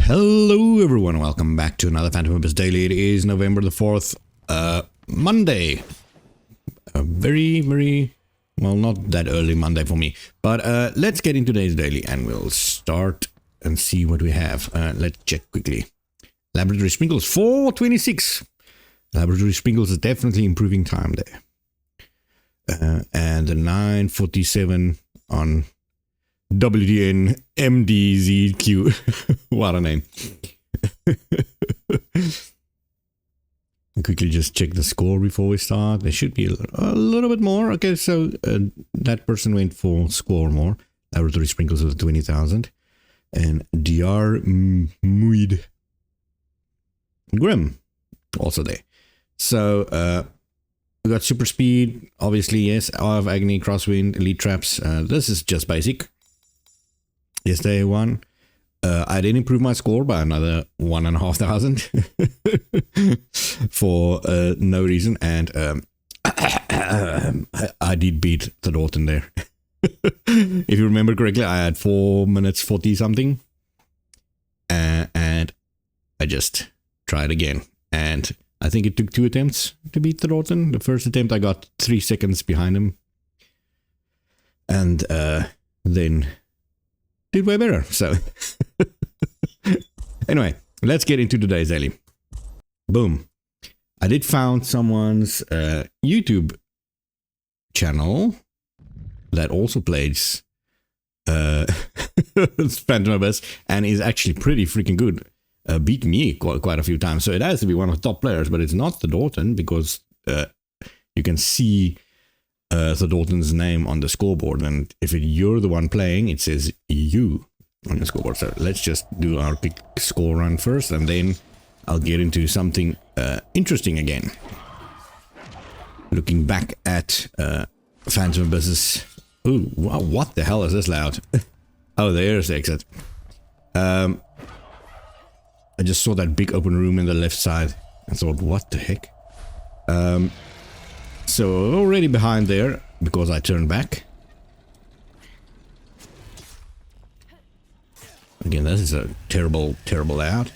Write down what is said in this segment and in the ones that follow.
Hello everyone, welcome back to another Phantom Abyss Daily. It is November the 4th, Monday. A very, well, not that early Monday for me. But let's get into today's daily and we'll start and see what we have. Let's check quickly. Laboratory Sprinkles, 426. Laboratory Sprinkles is definitely improving time there. And the 947 on WDN MDZQ. What a name. Quickly just check the score before we start. There should be a little bit more. Okay, so that person went for score more. Laboratory Sprinkles with 20,000. And DR Muid Grim also there. So we got Super Speed, obviously, yes. Hour of Agony, Crosswind, Elite Traps. This is just basic. Yesterday won. I did improve my score by another 1,500 for no reason, and I did beat the Norton there. If you remember correctly, I had 4 minutes 40 something, and I just tried again, and I think it took 2 attempts to beat the Norton. The first attempt I got 3 seconds behind him, and then did way better. So anyway, let's get into today's daily. Boom. I did found someone's YouTube channel that also plays Phantom Abyss and is actually pretty freaking good. Beat me quite a few times. So it has to be one of the top players, but it's not the Dalton because you can see the Dalton's name on the scoreboard, and if you're the one playing, it says you on the scoreboard. So let's just do our quick score run first, and then I'll get into something interesting again. Looking back at Phantom Abyss's... Ooh, wow, what the hell is this loud? Oh, there's the exit. I just saw that big open room in the left side. I thought, what the heck? So already behind there because I turned back. Again, this is a terrible layout.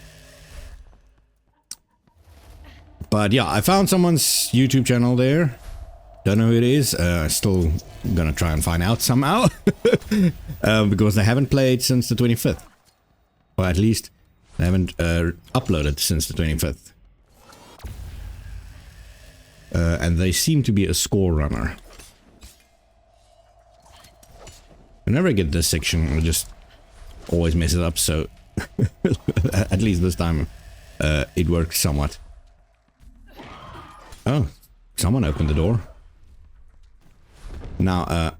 But yeah, I found someone's YouTube channel there. Don't know who it is. Still gonna try and find out somehow. Because they haven't played since the 25th. Or at least they haven't uploaded since the 25th. And they seem to be a score runner. Whenever I get this section, I just always mess it up, so at least this time it worked somewhat. Oh, someone opened the door. Now,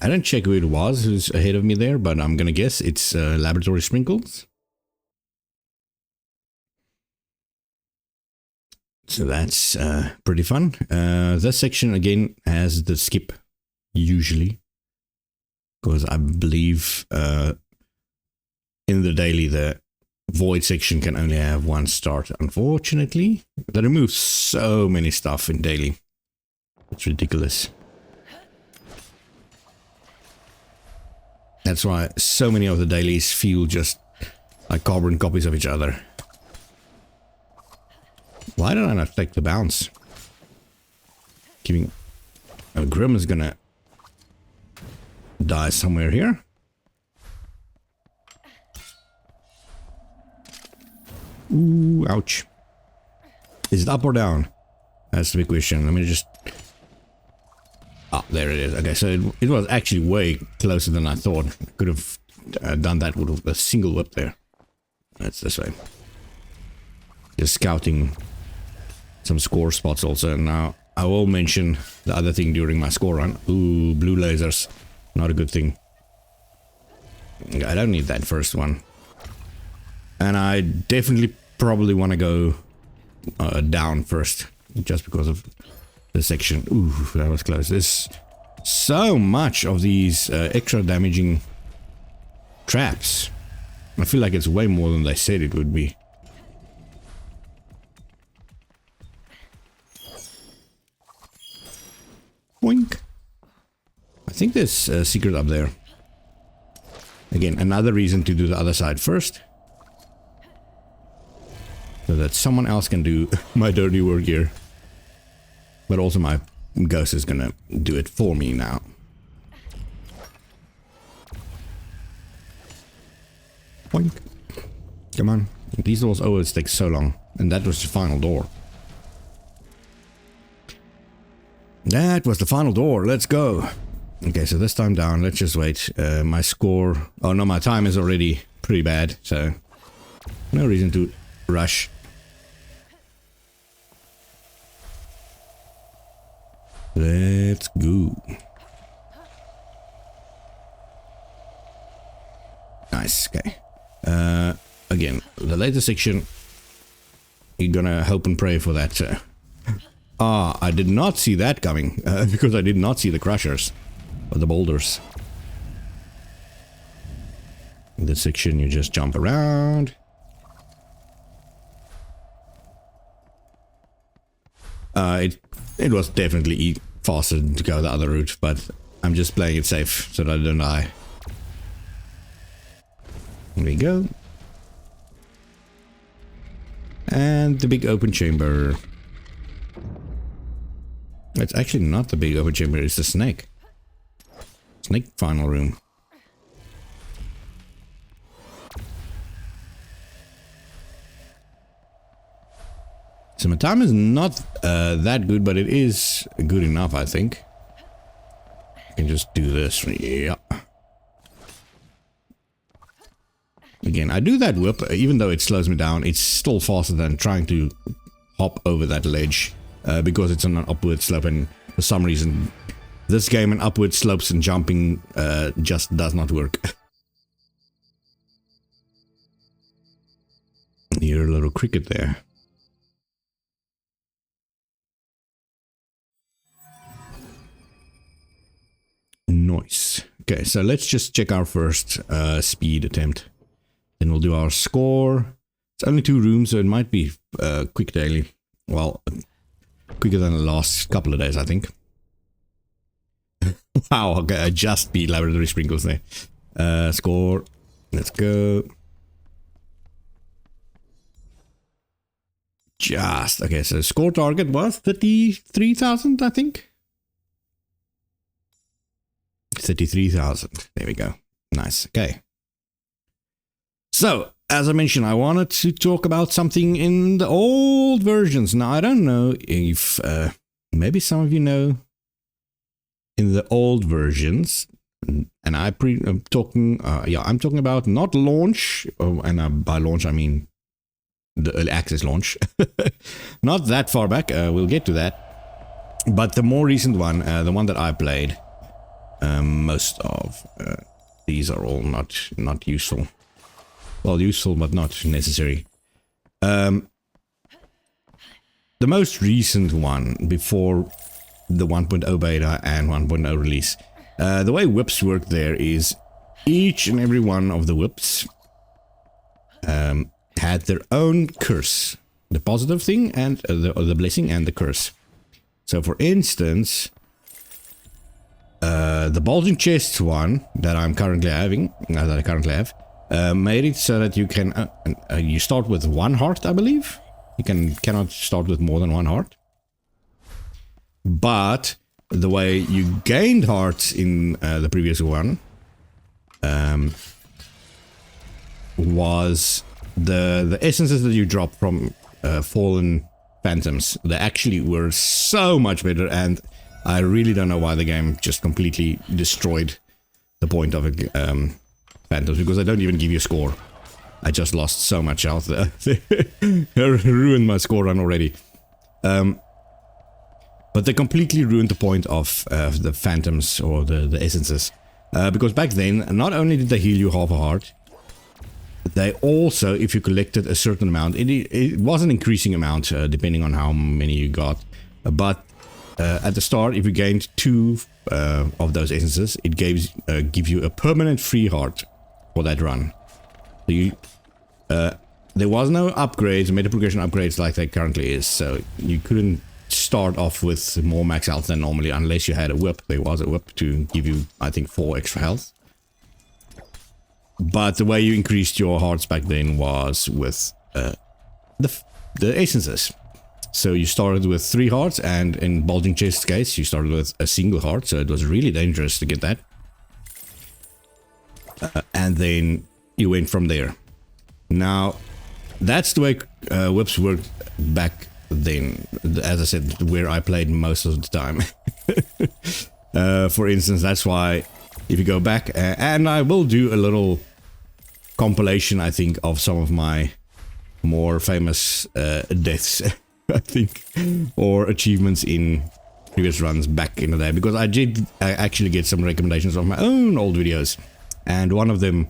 I didn't check who it was who's ahead of me there, but I'm gonna guess it's Laboratory Sprinkles. So that's pretty fun. This section again has the skip, usually. Because I believe in the daily the void section can only have one start. Unfortunately, they remove so many stuff in daily. It's ridiculous. That's why so many of the dailies feel just like carbon copies of each other. Why did I not take the bounce? Giving... Oh, Grim is gonna die somewhere here. Ooh, ouch. Is it up or down? That's the big question. Let me just... Ah, there it is. Okay, so it was actually way closer than I thought. I could have done that with a single whip there. That's this way. Just scouting some score spots also. Now, I will mention the other thing during my score run. Ooh, blue lasers. Not a good thing. I don't need that first one. And I definitely probably want to go down first. Just because of the section. Ooh, that was close. There's so much of these extra damaging traps. I feel like it's way more than they said it would be. Boink. I think there's a secret up there. Again, another reason to do the other side first. so that someone else can do my dirty work here. But also my ghost is gonna do it for me now. Boink. Come on. These doors always take so long. And that was the final door. That was the final door. Let's go. Okay, so this time down. Let's just wait. My score... Oh no, my time is already pretty bad. So, no reason to rush. Let's go. Nice, okay. Again, the later section, you're gonna hope and pray for that. I did not see that coming, because I did not see the crushers, or the boulders. In this section, you just jump around. It was definitely faster to go the other route, but I'm just playing it safe so that I don't die. There we go. And the big open chamber. It's actually not the big open chamber, it's the snake. Snake final room. So my time is not that good, but it is good enough, I think. I can just do this. Yeah. Again, I do that whip, even though it slows me down, it's still faster than trying to hop over that ledge, because it's on an upward slope, and for some reason, this game and upward slopes and jumping just does not work. You're a little cricket there. Nice. Okay, so let's just check our first speed attempt. Then we'll do our score. It's only 2 rooms, so it might be quick daily. Well, quicker than the last couple of days, I think. Wow, okay, I just beat Laboratory Sprinkles there. Score. Let's go. Just, okay, so score target was 33,000, I think. 33,000. There we go. Nice. Okay. So, as I mentioned, I wanted to talk about something in the old versions. Now, I don't know if maybe some of you know in the old versions, and I'm talking about not launch, and by launch I mean the early access launch. Not that far back. We'll get to that. But the more recent one, the one that I played. Most of these are all not useful. Well, useful but not necessary. The most recent one before the 1.0 beta and 1.0 release. The way whips work there is each and every one of the whips had their own curse. The positive thing and the blessing and the curse. So for instance, the bulging chest one that I'm currently having, made it so that you can you start with 1 heart, I believe. You cannot start with more than 1 heart. But the way you gained hearts in the previous one was the essences that you dropped from fallen phantoms. They actually were so much better, and I really don't know why the game just completely destroyed the point of it, phantoms, because I don't even give you a score. I just lost so much health there. Ruined my score run already. But they completely ruined the point of the phantoms or the essences. Because back then, not only did they heal you half a heart, they also, if you collected a certain amount, it was an increasing amount depending on how many you got, but at the start, if you gained 2 of those essences, it give you a permanent free heart for that run. So there was no upgrades, meta progression upgrades like there currently is, so you couldn't start off with more max health than normally unless you had a whip. There was a whip to give you, I think, 4 extra health. But the way you increased your hearts back then was with the essences. So you started with 3 hearts, and in Bulging Chest's case, you started with a single heart, so it was really dangerous to get that. And then you went from there. Now, that's the way whips worked back then. As I said, where I played most of the time. For instance, that's why if you go back, and I will do a little compilation, I think, of some of my more famous deaths, I think, or achievements in previous runs back in the day, because I actually get some recommendations of my own old videos, and one of them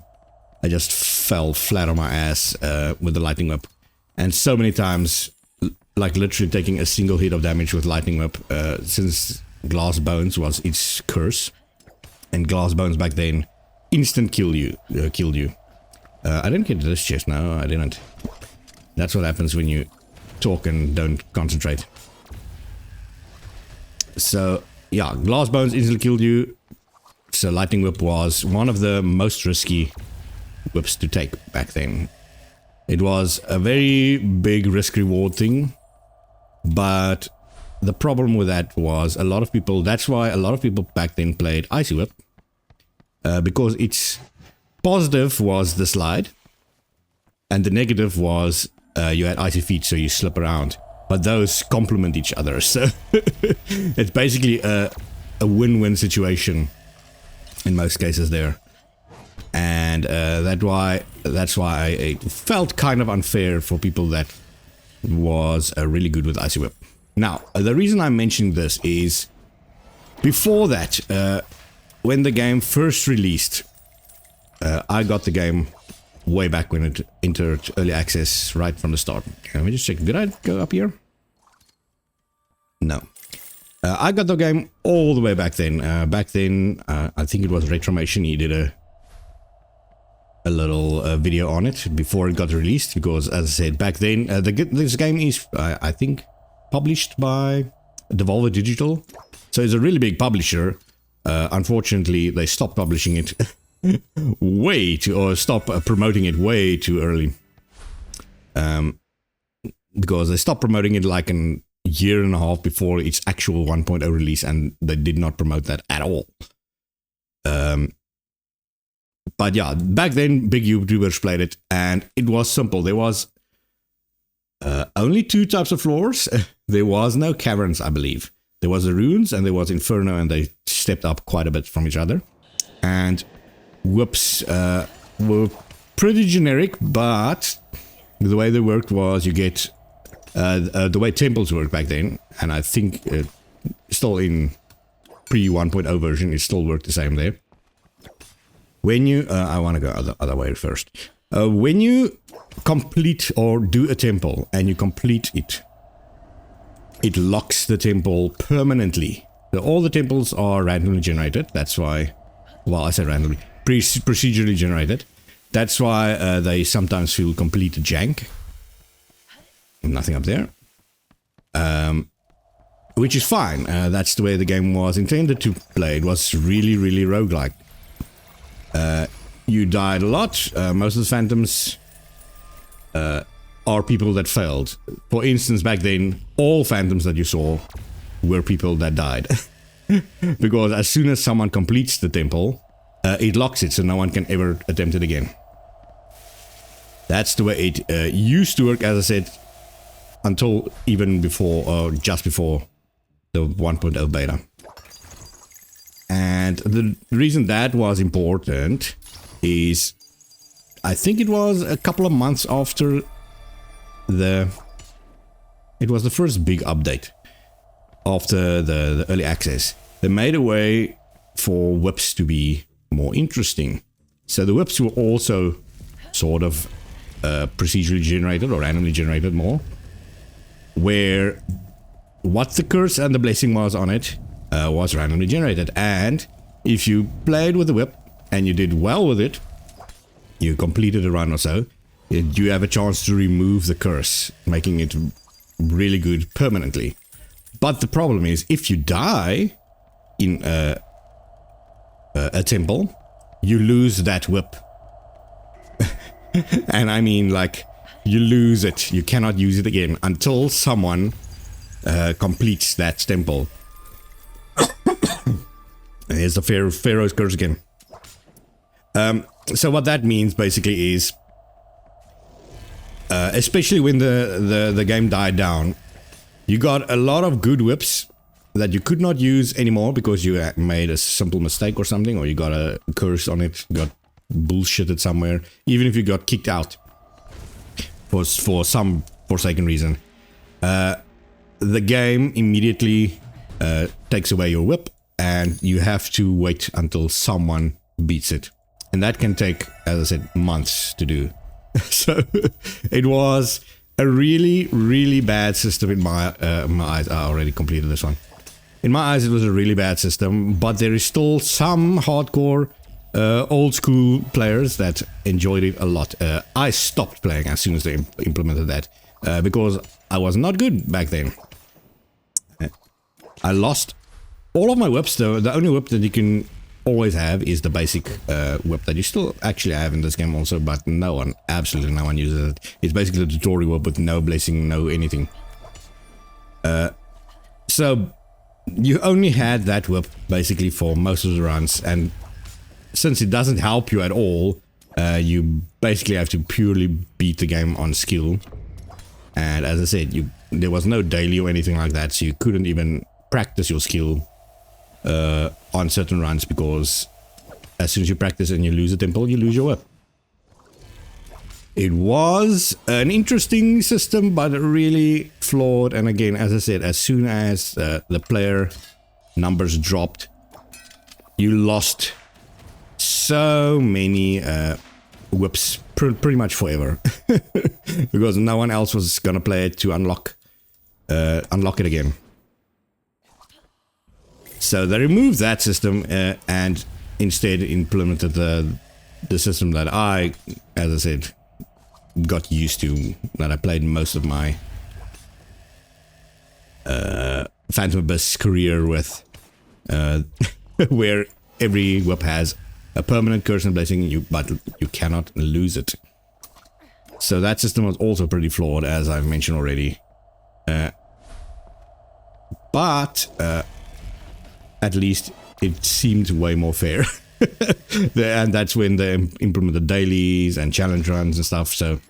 I just fell flat on my ass with the lightning whip, and so many times, like literally taking a single hit of damage with lightning whip, since glass bones was its curse, and glass bones back then instant killed you. I didn't get this chest. No, I didn't. That's what happens when you talk and don't concentrate. So yeah, glass bones instantly killed you. So lightning whip was one of the most risky whips to take back then. It was a very big risk reward thing, but the problem with that was a lot of people, that's why a lot of people back then played Icy Whip, because its positive was the slide, and the negative was you had icy feet, so you slip around, but those complement each other, so it's basically a win-win situation in most cases there. And that's why it felt kind of unfair for people that was really good with Icy Whip. Now, the reason I'm mentioning this is, before that, when the game first released, I got the game way back when it entered early access right from the start. Let me just check. Did I go up here? No. I got the game all the way back then. I think it was Retromation. He did a little video on it before it got released, because, as I said, back then, this game is, I think, published by Devolver Digital, so it's a really big publisher. Unfortunately, they stopped publishing it stopped promoting it way too early, because they stopped promoting it like a year and a half before its actual 1.0 release, and they did not promote that at all. But yeah, back then big YouTubers played it, and it was simple. There was only 2 types of floors. There was no caverns, I believe. There was the ruins and there was Inferno, and they stepped up quite a bit from each other. And whips were pretty generic, but the way they worked was you get the way temples worked back then, and I think still in pre 1.0 version it still worked the same there. When you I want to go other way first. When you complete or do a temple and you complete it, it locks the temple permanently. So all the temples are randomly generated. That's why, well, I said randomly, procedurally generated. That's why they sometimes feel complete jank. Nothing up there. Which is fine. That's the way the game was intended to play. It was really, really roguelike. You died a lot. Most of the phantoms are people that failed. For instance, back then, all phantoms that you saw were people that died. Because as soon as someone completes the temple, it locks it, so no one can ever attempt it again. That's the way it used to work, as I said, until even before, or just before the 1.0 beta. And the reason that was important is, I think it was a couple of months after it was the first big update after the early access. They made a way for whips to be more interesting. So the whips were also sort of procedurally generated or randomly generated more, where what the curse and the blessing was on it was randomly generated. And if you played with the whip and you did well with it, you completed a run or so, you have a chance to remove the curse, making it really good permanently. But the problem is, if you die in a temple, you lose that whip. And I mean, like, you lose it. You cannot use it again until someone completes that temple. Here's the Pharaoh's curse again. So what that means basically is, especially when the game died down, you got a lot of good whips that you could not use anymore because you made a simple mistake or something, or you got a curse on it, got bullshitted somewhere, even if you got kicked out for some forsaken reason. The game immediately takes away your whip, and you have to wait until someone beats it. And that can take, as I said, months to do. So it was a really, really bad system in my eyes. I already completed this one. In my eyes, it was a really bad system, but there is still some hardcore old school players that enjoyed it a lot. I stopped playing as soon as they implemented that because I was not good back then. I lost all of my whips, though. The only whip that you can always have is the basic whip that you still actually have in this game also, but no one, absolutely no one uses it. It's basically the tutorial whip with no blessing, no anything. So you only had that whip basically for most of the runs, and since it doesn't help you at all, you basically have to purely beat the game on skill. And as I said, there was no daily or anything like that, so you couldn't even practice your skill on certain runs, because as soon as you practice and you lose a temple, you lose your whip. It was an interesting system, but really flawed. And again, as I said, as soon as the player numbers dropped, you lost so many whips pretty much forever. Because no one else was gonna play it to unlock it again. So they removed that system and instead implemented the system that I, as I said, got used to, that I played most of my Phantom Abyss career with, where every whip has a permanent curse and blessing, but you cannot lose it. So that system was also pretty flawed, as I've mentioned already. But at least it seemed way more fair. And that's when they implemented dailies and challenge runs and stuff, so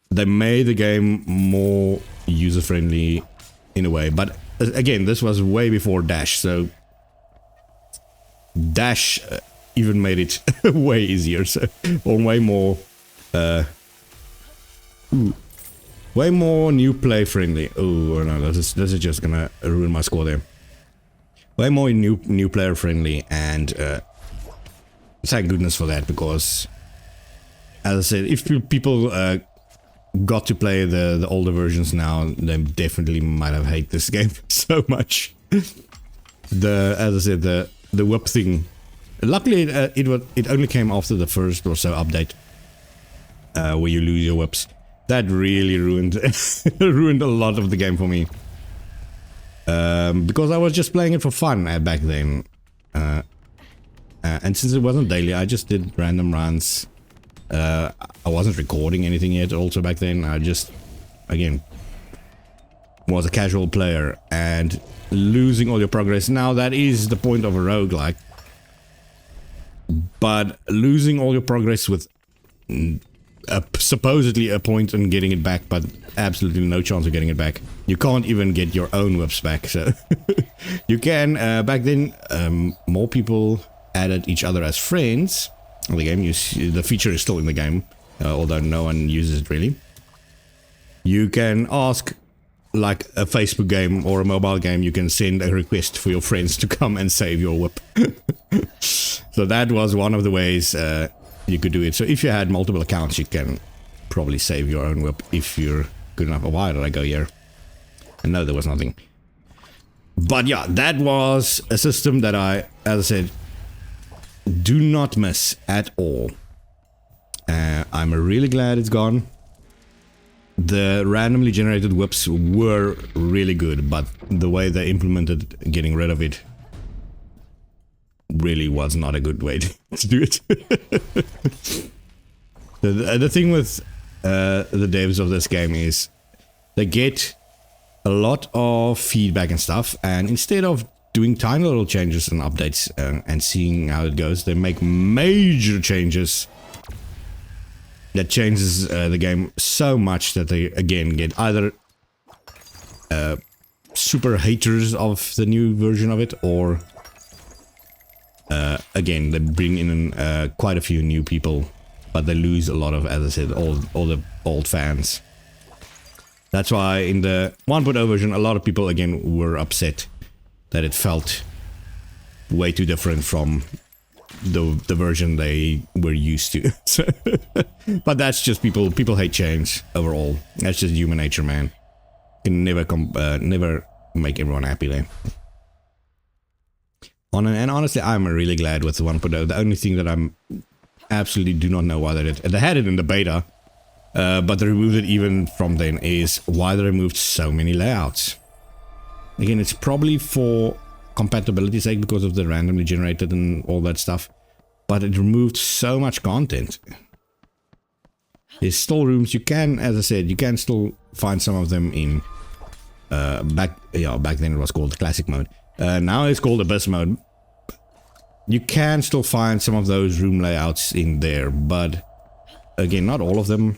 they made the game more user-friendly in a way. But again, this was way before Dash, so Dash even made it way easier, so, or way more new play friendly. Oh no, this is just gonna ruin my score there. Way more new player friendly, and thank goodness for that, because as I said, if people got to play the older versions now, they definitely might have hated this game so much. As I said, the whip thing. Luckily, it only came after the first or so update, where you lose your whips. That really ruined ruined a lot of the game for me. Because I was just playing it for fun back then. And since it wasn't daily, I just did random runs. I wasn't recording anything yet also back then. I just, again, was a casual player, and losing all your progress. Now that is the point of a roguelike. But losing all your progress with supposedly a point in getting it back, but absolutely no chance of getting it back. You can't even get your own whips back, so you can. Back then, more people added each other as friends in the game. The feature is still in the game, although no one uses it really. You can ask, like a Facebook game or a mobile game, you can send a request for your friends to come and save your whip. So that was one of the ways you could do it. So if you had multiple accounts, you can probably save your own whip if you're good enough. Oh, why did I go here? And no, there was nothing. But yeah, that was a system that I, as I said, do not miss at all. I'm really glad it's gone. The randomly generated whips were really good, but the way they implemented getting rid of it really was not a good way to do it. The thing with the devs of this game is they get a lot of feedback and stuff, and instead of doing tiny little changes and updates and seeing how it goes, they make major changes that changes the game so much that they again get either super haters of the new version of it, or again they bring in quite a few new people, but they lose a lot of, as I said, all the old fans. That's why in the 1.0 version a lot of people again were upset that it felt way too different from the version they were used to. So, but that's just people hate change overall. That's just human nature, man. You can never make everyone happy there. And honestly, I'm really glad with the 1.0. The only thing that I'm absolutely do not know why they did. They had it in the beta, but they removed it even from then, is why they removed so many layouts. Again, it's probably for compatibility's sake because of the randomly generated and all that stuff, but it removed so much content. There's still rooms you can, as I said, you can still find some of them in back then it was called classic mode. Now it's called abyss mode. You can still find some of those room layouts in there, but again, not all of them.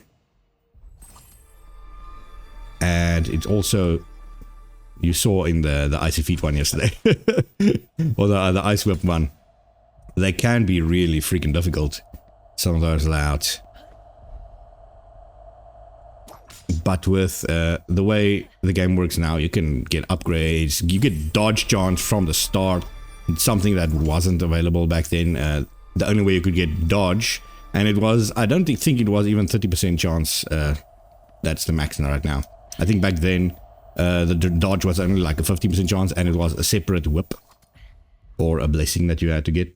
And it's also, you saw in the Icy Feet one yesterday, or the Ice Whip one, they can be really freaking difficult, some of those layouts. But with the way the game works now, you can get upgrades, you get dodge chance from the start, something that wasn't available back then. The only way you could get dodge, and it was, I don't think it was even 30% chance, that's the max right now. I think back then, the dodge was only like a 50% chance, and it was a separate whip, or a blessing that you had to get.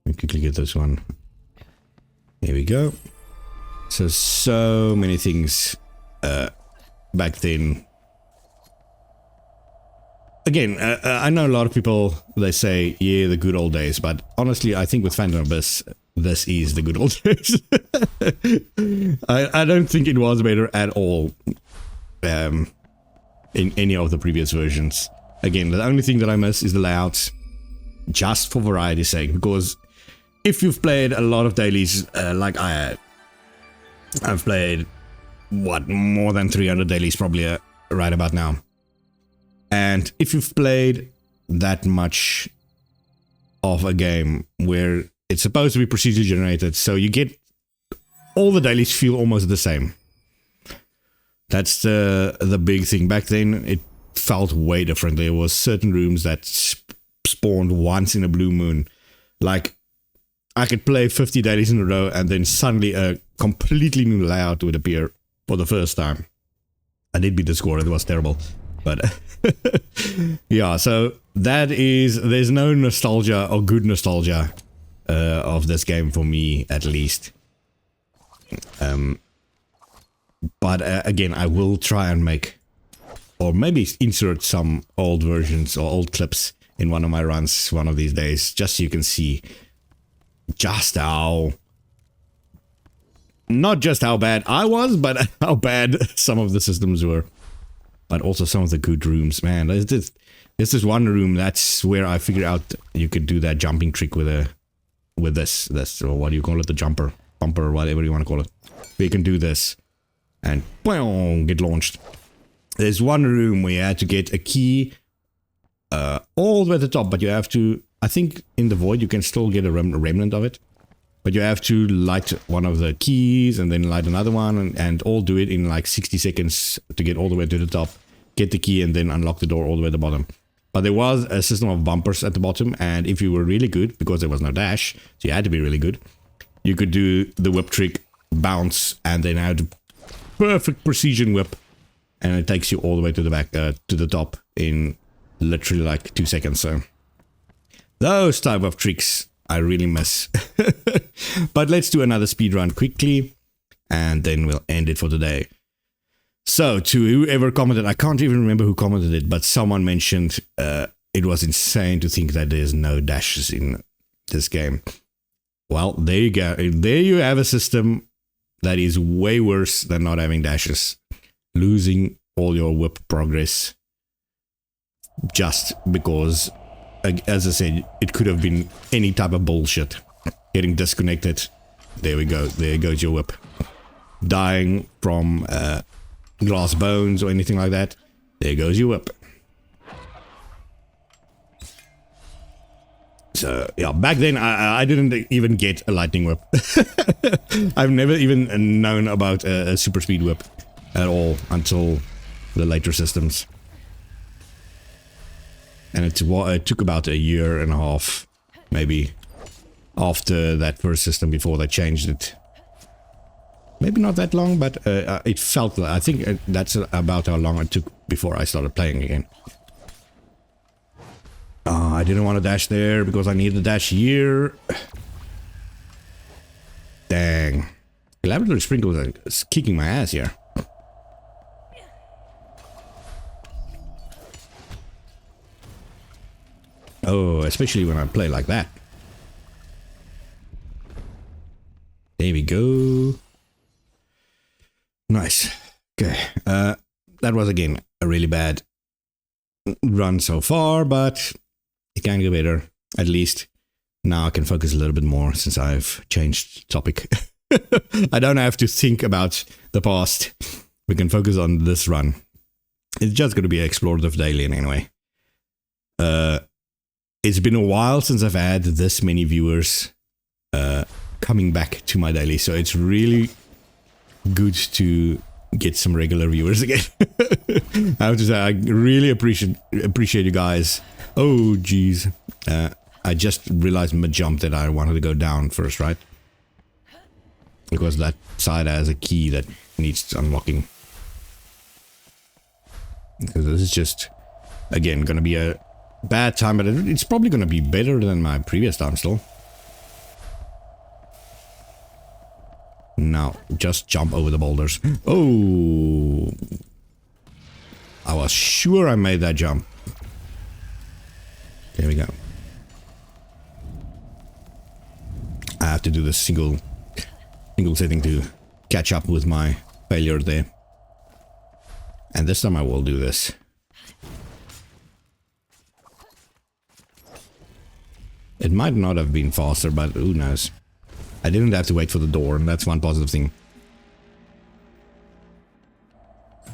Let me quickly get this one. Here we go. So many things back then. Again, I know a lot of people, they say, yeah, the good old days, but honestly, I think with Phantom Abyss, this is the good old days. I don't think it was better at all in any of the previous versions. Again, the only thing that I miss is the layouts, just for variety's sake, because if you've played a lot of dailies like I had, I've played, what, more than 300 dailies probably right about now. And if you've played that much of a game where it's supposed to be procedurally generated, so you get all the dailies feel almost the same. That's the big thing. Back then, it felt way different. There was certain rooms that spawned once in a blue moon. Like, I could play 50 dailies in a row and then suddenly a completely new layout would appear for the first time. I did beat the score, it was terrible. But yeah, so that is, there's no nostalgia or good nostalgia of this game for me, at least. But again, I will try and make, or maybe insert some old versions or old clips in one of my runs one of these days, just so you can see just how, not just how bad I was, but how bad some of the systems were. But also some of the good rooms, man. There's this one room, that's where I figured out you could do that jumping trick with this, or what do you call it, the bumper, whatever you want to call it. Where you can do this, and boom, get launched. There's one room where you had to get a key all the way at the top, but you have to, I think in the void you can still get a remnant of it. But you have to light one of the keys and then light another one and all do it in like 60 seconds to get all the way to the top, get the key and then unlock the door all the way at the bottom. But there was a system of bumpers at the bottom, and if you were really good, because there was no dash, so you had to be really good, you could do the whip trick, bounce, and then add perfect precision whip, and it takes you all the way to the back, to the top in literally like 2 seconds. So those type of tricks I really miss. But let's do another speed run quickly, and then we'll end it for today. So, to whoever commented, I can't even remember who commented it, but someone mentioned it was insane to think that there's no dashes in this game. Well, there you go. There you have a system that is way worse than not having dashes. Losing all your whip progress just because, as I said, it could have been any type of bullshit. Getting disconnected. There we go. There goes your whip. Dying from glass bones or anything like that. There goes your whip. So, yeah, back then I didn't even get a lightning whip. I've never even known about a super speed whip at all until the later systems. And it took about a year and a half, maybe, after that first system before they changed it. Maybe not that long, but it felt like, I think that's about how long it took before I started playing again. I didn't want to dash there because I needed to dash here. Dang. The laboratory sprinkles are kicking my ass here. Oh, especially when I play like that. There we go. Nice. Okay. That was again a really bad run so far, but it can go better. At least now I can focus a little bit more since I've changed topic. I don't have to think about the past. We can focus on this run. It's just going to be explorative daily anyway. It's been a while since I've had this many viewers coming back to my daily, so it's really good to get some regular viewers again. I have to say, I really appreciate you guys. Oh, geez. I just realized mid-jump that I wanted to go down first, right? Because that side has a key that needs unlocking. Because this is just, again, going to be a bad time, but it's probably going to be better than my previous time still. Now, just jump over the boulders. Oh! I was sure I made that jump. There we go. I have to do the single setting to catch up with my failure there. And this time I will do this. It might not have been faster, but who knows. I didn't have to wait for the door, and that's one positive thing.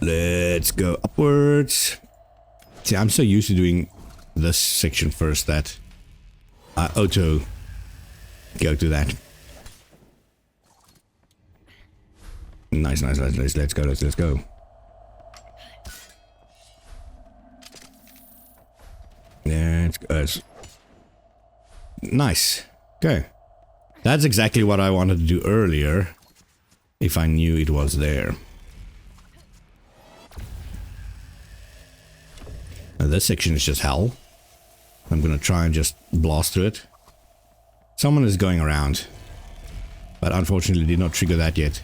Let's go upwards. See, I'm so used to doing this section first that I auto go to that. Nice. Let's go. Yeah, it's nice. Okay. That's exactly what I wanted to do earlier, if I knew it was there. Now this section is just hell. I'm gonna try and just blast through it. Someone is going around, but unfortunately did not trigger that yet.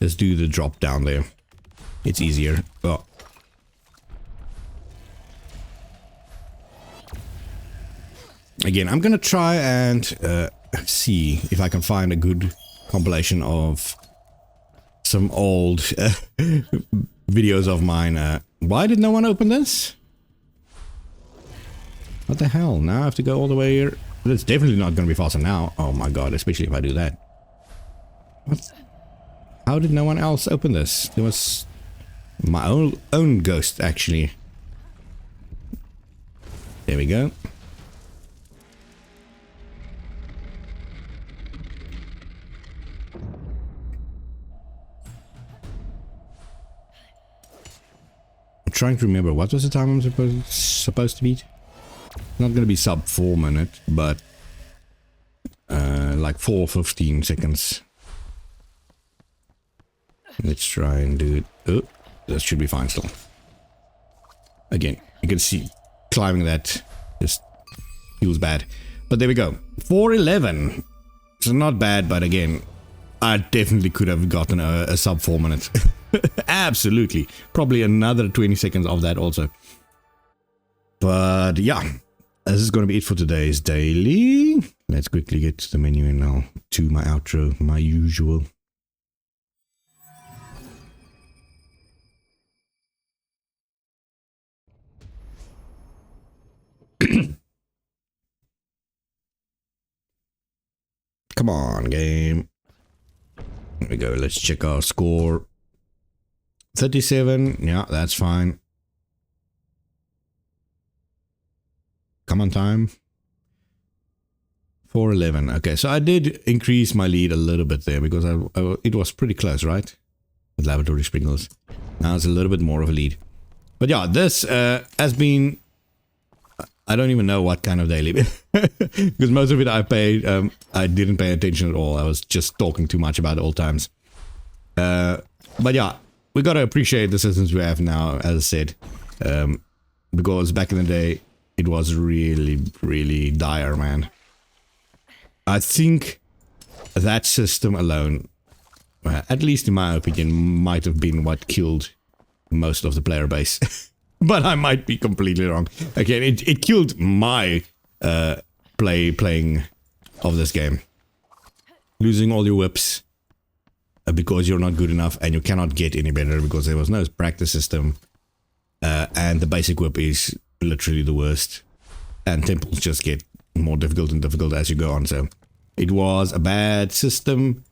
Let's do the drop down there. It's easier. Oh. Again, I'm gonna try and see if I can find a good compilation of some old videos of mine. Why did no one open this? What the hell? Now I have to go all the way here. It's definitely not gonna be faster now. Oh my god, especially if I do that. What? How did no one else open this? There was my own ghost, actually. There we go. I'm trying to remember, what was the time I'm supposed to beat? Not gonna be sub 4 minutes, but like 4:15 seconds. Let's try and do it. Oh, that should be fine still. Again, you can see climbing that just feels bad. But there we go. 4:11. So not bad, but again, I definitely could have gotten a sub 4 minutes. Absolutely. Probably another 20 seconds of that also. But yeah, this is going to be it for today's daily. Let's quickly get to the menu and now to my outro, my usual. Come on, game. There we go. Let's check our score. 37. Yeah, that's fine. Come on, time. 411. Okay, so I did increase my lead a little bit there because it was pretty close, right? With laboratory sprinkles. Now it's a little bit more of a lead. But yeah, this has been... I don't even know what kind of daily. Because most of it I didn't pay attention at all. I was just talking too much about old times. But yeah, we gotta appreciate the systems we have now, as I said. Because back in the day, it was really, really dire, man. I think that system alone, at least in my opinion, might have been what killed most of the player base. But I might be completely wrong. Again, it killed my playing of this game. Losing all your whips because you're not good enough and you cannot get any better because there was no practice system. And the basic whip is literally the worst. And temples just get more difficult and difficult as you go on. So it was a bad system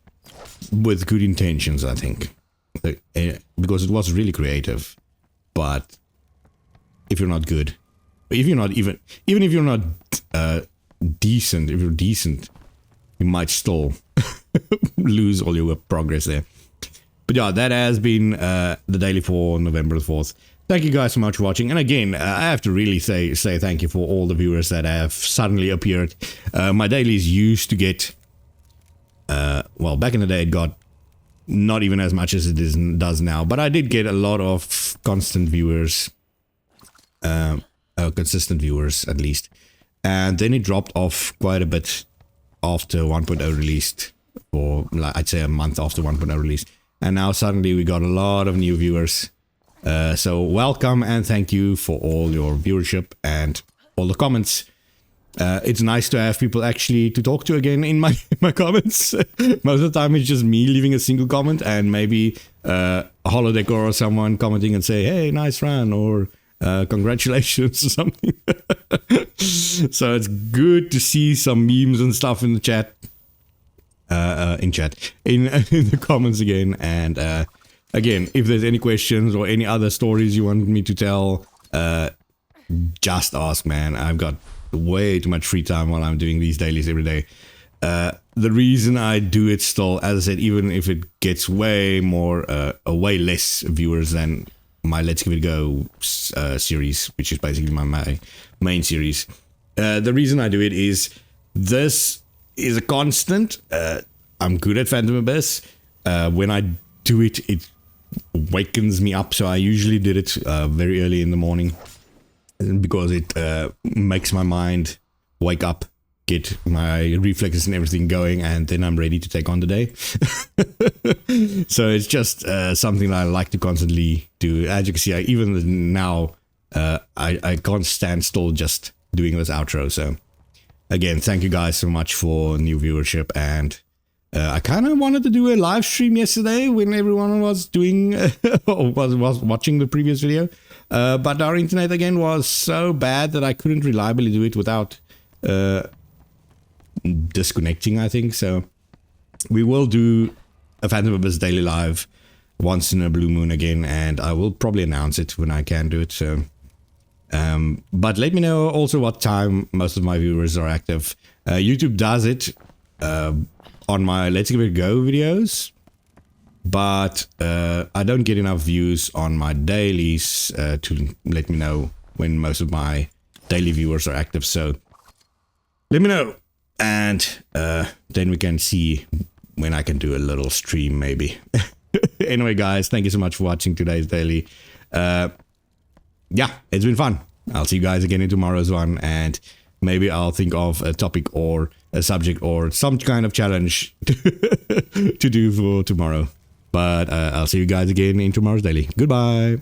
with good intentions, I think. Because it was really creative. But... if you're not good, if you're not even if you're not decent, if you're decent, you might still lose all your progress there. But yeah, that has been the daily for November the 4th. Thank you guys so much for watching. And again, I have to really say thank you for all the viewers that have suddenly appeared. My dailies used to get, well, back in the day it got not even as much as it does now. But I did get a lot of constant viewers. Consistent viewers at least, and then it dropped off quite a bit after 1.0 released, or I'd say a month after 1.0 released, and now suddenly we got a lot of new viewers. So welcome and thank you for all your viewership and all the comments. It's nice to have people actually to talk to again in my comments. Most of the time it's just me leaving a single comment and maybe a holodeck or someone commenting and say, hey, nice run, or congratulations or something. So it's good to see some memes and stuff in the chat. In the comments again. And again, if there's any questions or any other stories you want me to tell, just ask, man. I've got way too much free time while I'm doing these dailies every day. The reason I do it still, as I said, even if it gets way more, way less viewers than my Let's Give It a Go series, which is basically my main series. The reason I do it is this is a constant. I'm good at Phantom Abyss. When I do it, it wakens me up. So I usually did it very early in the morning because it makes my mind wake up, get my reflexes and everything going, and then I'm ready to take on the day. So it's just something that I like to constantly do. As you can see, even now, I can't stand still just doing this outro. So again, thank you guys so much for new viewership. And I kind of wanted to do a live stream yesterday when everyone was doing was watching the previous video, but our internet again was so bad that I couldn't reliably do it without disconnecting, I think. So we will do a Phantom Abyss daily live once in a blue moon again, and I will probably announce it when I can do it. So but let me know also what time most of my viewers are active. YouTube does it on my Let's Give It a Go videos, but I don't get enough views on my dailies to let me know when most of my daily viewers are active. So let me know, and then we can see when I can do a little stream maybe. Anyway, guys, thank you so much for watching today's daily. Yeah, it's been fun. I'll see you guys again in tomorrow's one, and maybe I'll think of a topic or a subject or some kind of challenge to do for tomorrow. But I'll see you guys again in tomorrow's daily. Goodbye.